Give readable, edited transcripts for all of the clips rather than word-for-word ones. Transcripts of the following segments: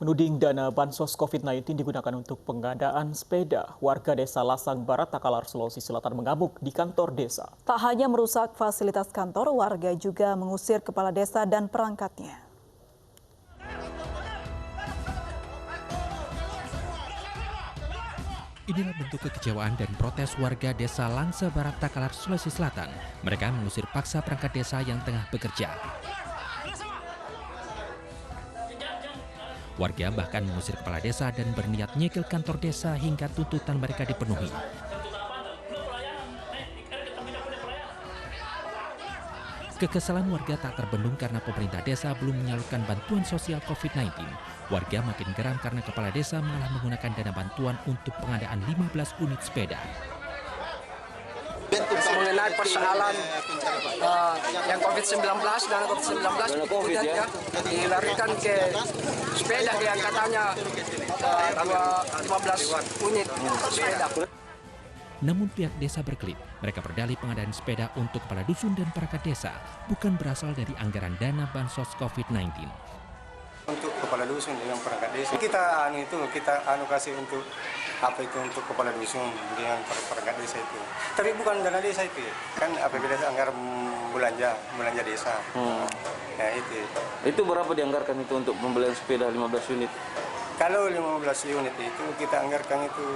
Menuding dana bansos COVID-19 digunakan untuk pengadaan sepeda, warga desa Lasang Barat, Takalar, Sulawesi Selatan mengamuk di kantor desa. Tak hanya merusak fasilitas kantor, warga juga mengusir kepala desa dan perangkatnya. Inilah bentuk kekecewaan dan protes warga desa Langsa Barat, Takalar, Sulawesi Selatan. Mereka mengusir paksa perangkat desa yang tengah bekerja. Warga bahkan mengusir kepala desa dan berniat nyegel kantor desa hingga tuntutan mereka dipenuhi. Kekesalan warga tak terbendung karena pemerintah desa belum menyalurkan bantuan sosial COVID-19. Warga makin geram karena kepala desa malah menggunakan dana bantuan untuk pengadaan 15 unit sepeda. Mengenai persoalan yang COVID-19 dan COVID-19 ya, dilarikan ke sepeda yang katanya 15 unit sepeda. Namun pihak desa berkelit, mereka berdalih pengadaan sepeda untuk kepala dusun dan perangkat desa bukan berasal dari anggaran dana bansos COVID-19. Untuk kepala dusun dengan perangkat desa, kita kasih untuk untuk kepala dusun dengan perangkat desa itu. Tapi bukan dana desa itu, kan apabila anggaran belanja desa. Ya itu. Itu berapa dianggarkan itu untuk pembelian sepeda 15 unit? Kalau 15 unit itu kita anggarkan itu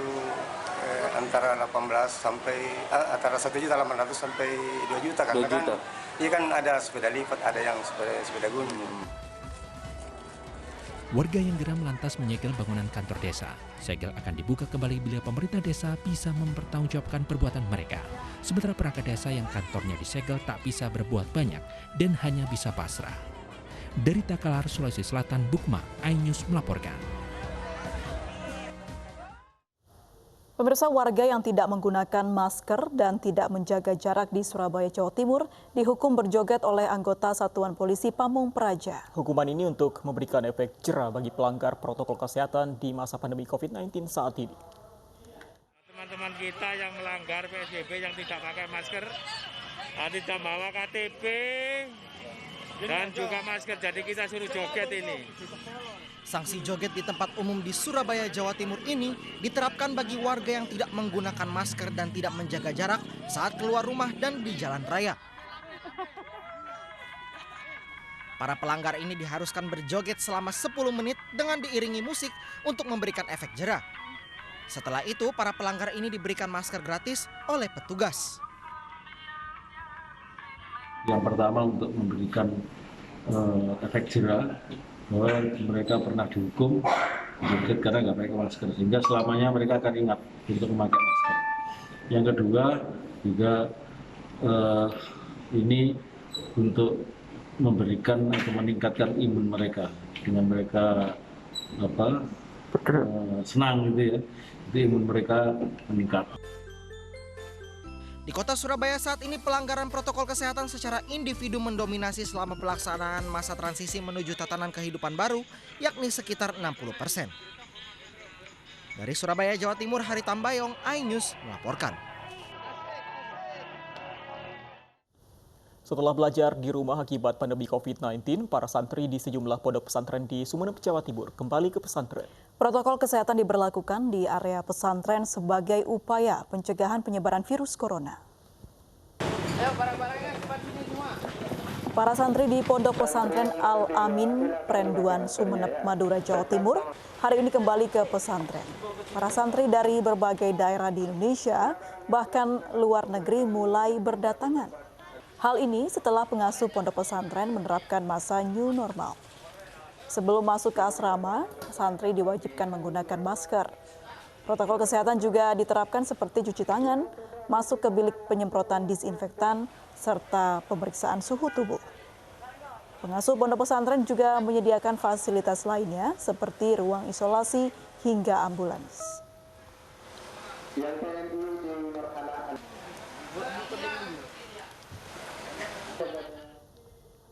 antara 18 sampai antara 1.800.000 sampai 2 juta kan. 2 juta. Iya kan ada sepeda lipat, ada yang sepeda gunung. Warga yang geram lantas menyegel bangunan kantor desa. Segel akan dibuka kembali bila pemerintah desa bisa mempertanggungjawabkan perbuatan mereka. Sementara perangkat desa yang kantornya disegel tak bisa berbuat banyak dan hanya bisa pasrah. Dari Takalar, Sulawesi Selatan, Bukma, iNews melaporkan. Pemirsa, warga yang tidak menggunakan masker dan tidak menjaga jarak di Surabaya, Jawa Timur dihukum berjoget oleh anggota Satuan Polisi Pamung Praja. Hukuman ini untuk memberikan efek jera bagi pelanggar protokol kesehatan di masa pandemi COVID-19 saat ini. Teman-teman kita yang melanggar PSBB yang tidak pakai masker, tidak bawa KTP dan juga masker, jadi kita suruh joget ini. Sanksi joget di tempat umum di Surabaya, Jawa Timur ini diterapkan bagi warga yang tidak menggunakan masker dan tidak menjaga jarak saat keluar rumah dan di jalan raya. Para pelanggar ini diharuskan berjoget selama 10 menit dengan diiringi musik untuk memberikan efek jera. Setelah itu, para pelanggar ini diberikan masker gratis oleh petugas. Yang pertama untuk memberikan efek jera, bahwa mereka pernah dihukum joget karena nggak pakai masker, sehingga selamanya mereka akan ingat untuk memakai masker. Yang kedua juga ini untuk memberikan atau meningkatkan imun mereka, dengan mereka senang gitu ya, itu imun mereka meningkat. Di kota Surabaya saat ini pelanggaran protokol kesehatan secara individu mendominasi selama pelaksanaan masa transisi menuju tatanan kehidupan baru, yakni sekitar 60%. Dari Surabaya, Jawa Timur, Hari Tambayong, iNews melaporkan. Setelah belajar di rumah akibat pandemi COVID-19, para santri di sejumlah pondok pesantren di Sumeneb, Jawa Timur kembali ke pesantren. Protokol kesehatan diberlakukan di area pesantren sebagai upaya pencegahan penyebaran virus corona. Para santri di Pondok Pesantren Al-Amin, Prenduan, Sumeneb, Madura, Jawa Timur hari ini kembali ke pesantren. Para santri dari berbagai daerah di Indonesia, bahkan luar negeri mulai berdatangan. Hal ini setelah pengasuh pondok pesantren menerapkan masa new normal. Sebelum masuk ke asrama, santri diwajibkan menggunakan masker. Protokol kesehatan juga diterapkan seperti cuci tangan, masuk ke bilik penyemprotan disinfektan, serta pemeriksaan suhu tubuh. Pengasuh pondok pesantren juga menyediakan fasilitas lainnya seperti ruang isolasi hingga ambulans.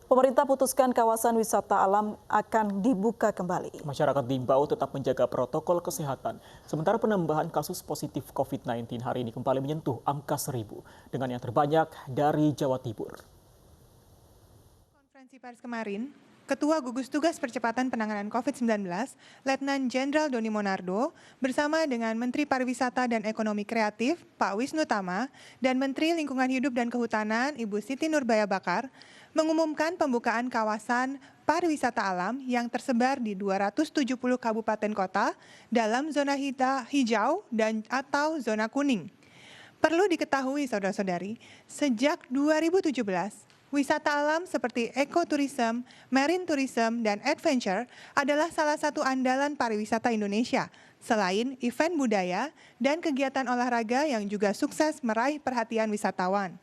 Pemerintah putuskan kawasan wisata alam akan dibuka kembali. Masyarakat diimbau tetap menjaga protokol kesehatan. Sementara penambahan kasus positif COVID-19 hari ini kembali menyentuh angka 1.000 dengan yang terbanyak dari Jawa Timur. Konferensi pers kemarin, Ketua Gugus Tugas Percepatan Penanganan COVID-19, Letnan Jenderal Doni Monardo, bersama dengan Menteri Pariwisata dan Ekonomi Kreatif, Pak Wisnu Tama, dan Menteri Lingkungan Hidup dan Kehutanan, Ibu Siti Nurbaya Bakar, mengumumkan pembukaan kawasan pariwisata alam yang tersebar di 270 kabupaten kota dalam zona hijau dan atau zona kuning. Perlu diketahui saudara-saudari, sejak 2017, wisata alam seperti ekoturism, marine tourism, dan adventure adalah salah satu andalan pariwisata Indonesia, selain event budaya dan kegiatan olahraga yang juga sukses meraih perhatian wisatawan.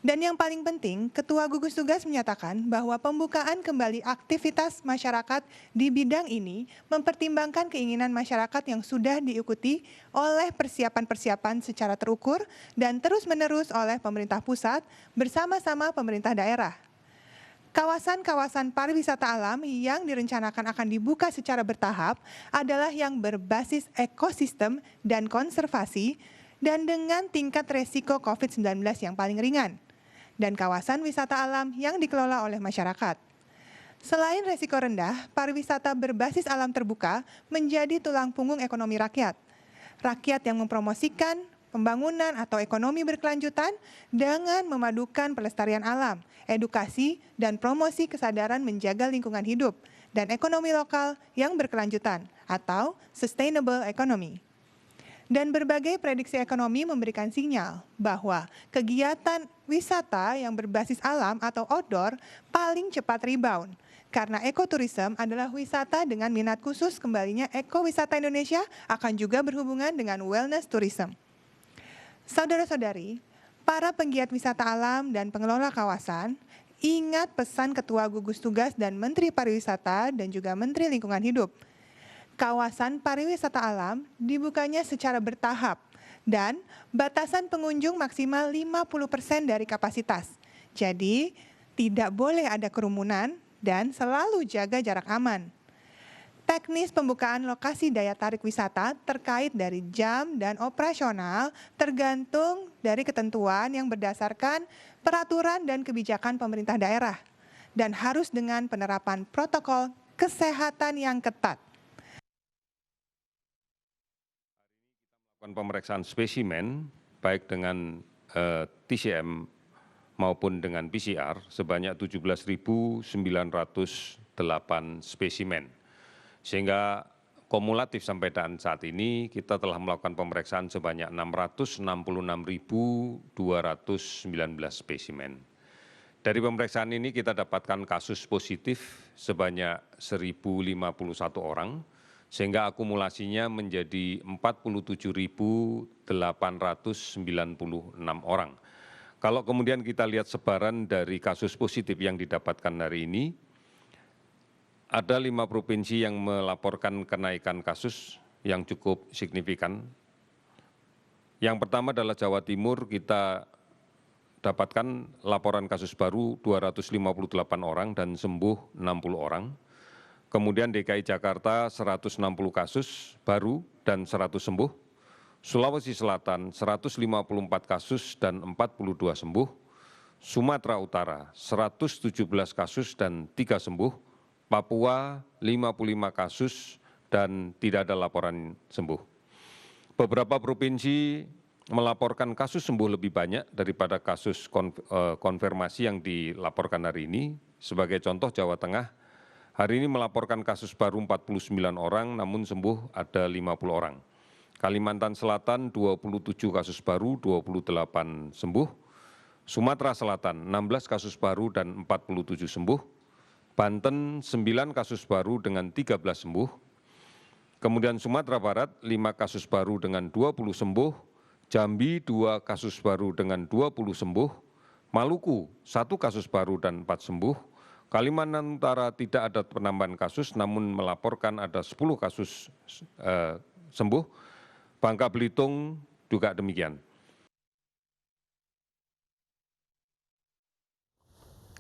Dan yang paling penting, Ketua Gugus Tugas menyatakan bahwa pembukaan kembali aktivitas masyarakat di bidang ini mempertimbangkan keinginan masyarakat yang sudah diikuti oleh persiapan-persiapan secara terukur dan terus-menerus oleh pemerintah pusat bersama-sama pemerintah daerah. Kawasan-kawasan pariwisata alam yang direncanakan akan dibuka secara bertahap adalah yang berbasis ekosistem dan konservasi dan dengan tingkat resiko COVID-19 yang paling ringan, dan kawasan wisata alam yang dikelola oleh masyarakat. Selain resiko rendah, pariwisata berbasis alam terbuka menjadi tulang punggung ekonomi rakyat. Rakyat yang mempromosikan pembangunan atau ekonomi berkelanjutan dengan memadukan pelestarian alam, edukasi, dan promosi kesadaran menjaga lingkungan hidup, dan ekonomi lokal yang berkelanjutan atau sustainable economy. Dan berbagai prediksi ekonomi memberikan sinyal bahwa kegiatan wisata yang berbasis alam atau outdoor paling cepat rebound. Karena ekoturism adalah wisata dengan minat khusus, kembalinya ekowisata Indonesia akan juga berhubungan dengan wellness tourism. Saudara-saudari, para penggiat wisata alam dan pengelola kawasan, ingat pesan Ketua Gugus Tugas dan Menteri Pariwisata dan juga Menteri Lingkungan Hidup. Kawasan pariwisata alam dibukanya secara bertahap dan batasan pengunjung maksimal 50% dari kapasitas. Jadi, tidak boleh ada kerumunan dan selalu jaga jarak aman. Teknis pembukaan lokasi daya tarik wisata terkait dari jam dan operasional tergantung dari ketentuan yang berdasarkan peraturan dan kebijakan pemerintah daerah dan harus dengan penerapan protokol kesehatan yang ketat. Pemeriksaan spesimen baik dengan TCM maupun dengan PCR sebanyak 17.908 spesimen. Sehingga kumulatif sampai dengan saat ini kita telah melakukan pemeriksaan sebanyak 666.219 spesimen. Dari pemeriksaan ini kita dapatkan kasus positif sebanyak 1.051 orang, sehingga akumulasinya menjadi 47.896 orang. Kalau kemudian kita lihat sebaran dari kasus positif yang didapatkan hari ini, ada 5 provinsi yang melaporkan kenaikan kasus yang cukup signifikan. Yang pertama adalah Jawa Timur, kita dapatkan laporan kasus baru 258 orang dan sembuh 60 orang. Kemudian DKI Jakarta 160 kasus baru dan 100 sembuh. Sulawesi Selatan 154 kasus dan 42 sembuh. Sumatera Utara 117 kasus dan 3 sembuh. Papua 55 kasus dan tidak ada laporan sembuh. Beberapa provinsi melaporkan kasus sembuh lebih banyak daripada kasus konfirmasi yang dilaporkan hari ini. Sebagai contoh, Jawa Tengah hari ini melaporkan kasus baru 49 orang, namun sembuh ada 50 orang. Kalimantan Selatan 27 kasus baru, 28 sembuh. Sumatera Selatan 16 kasus baru dan 47 sembuh. Banten 9 kasus baru dengan 13 sembuh. Kemudian Sumatera Barat 5 kasus baru dengan 20 sembuh. Jambi 2 kasus baru dengan 20 sembuh. Maluku 1 kasus baru dan 4 sembuh. Kalimantan Utara tidak ada penambahan kasus, namun melaporkan ada 10 kasus sembuh. Bangka Belitung juga demikian.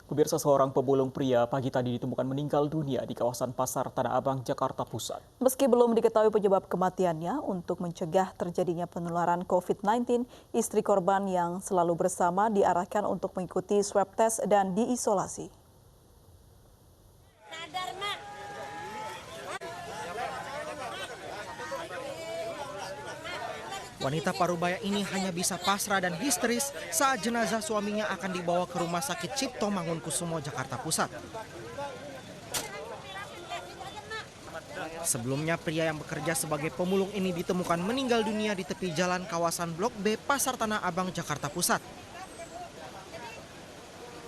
Pemirsa, seorang pemulung pria pagi tadi ditemukan meninggal dunia di kawasan Pasar Tanah Abang, Jakarta Pusat. Meski belum diketahui penyebab kematiannya, untuk mencegah terjadinya penularan COVID-19, istri korban yang selalu bersama diarahkan untuk mengikuti swab test dan diisolasi. Wanita parubaya ini hanya bisa pasrah dan histeris saat jenazah suaminya akan dibawa ke Rumah Sakit Cipto Mangunkusumo, Jakarta Pusat. Sebelumnya, pria yang bekerja sebagai pemulung ini ditemukan meninggal dunia di tepi jalan kawasan Blok B, Pasar Tanah Abang, Jakarta Pusat.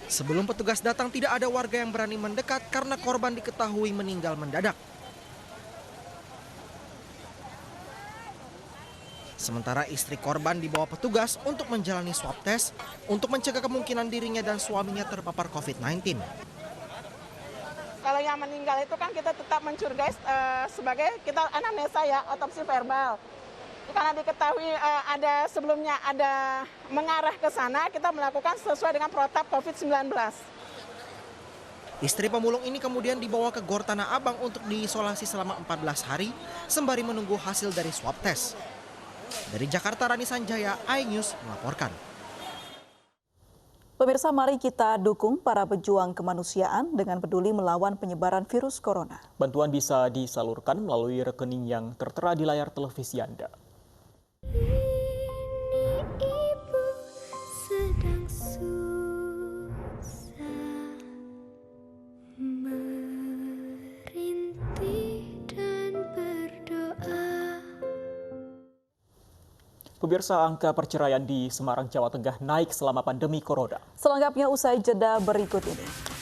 Sebelum petugas datang, tidak ada warga yang berani mendekat karena korban diketahui meninggal mendadak. Sementara istri korban dibawa petugas untuk menjalani swab test untuk mencegah kemungkinan dirinya dan suaminya terpapar COVID-19. Kalau yang meninggal itu kan kita tetap mencurigai sebagai kita anamnesa ya, otopsi verbal. Karena diketahui ada sebelumnya ada mengarah ke sana, kita melakukan sesuai dengan protap COVID-19. Istri pemulung ini kemudian dibawa ke Gor Tanah Abang untuk diisolasi selama 14 hari sembari menunggu hasil dari swab test. Dari Jakarta, Rani Sanjaya, iNews melaporkan. Pemirsa, mari kita dukung para pejuang kemanusiaan dengan peduli melawan penyebaran virus corona. Bantuan bisa disalurkan melalui rekening yang tertera di layar televisi Anda. Ibu sedang susah merintih dan berdoa. Pemirsa, angka perceraian di Semarang, Jawa Tengah naik selama pandemi corona. Selengkapnya usai jeda berikut ini.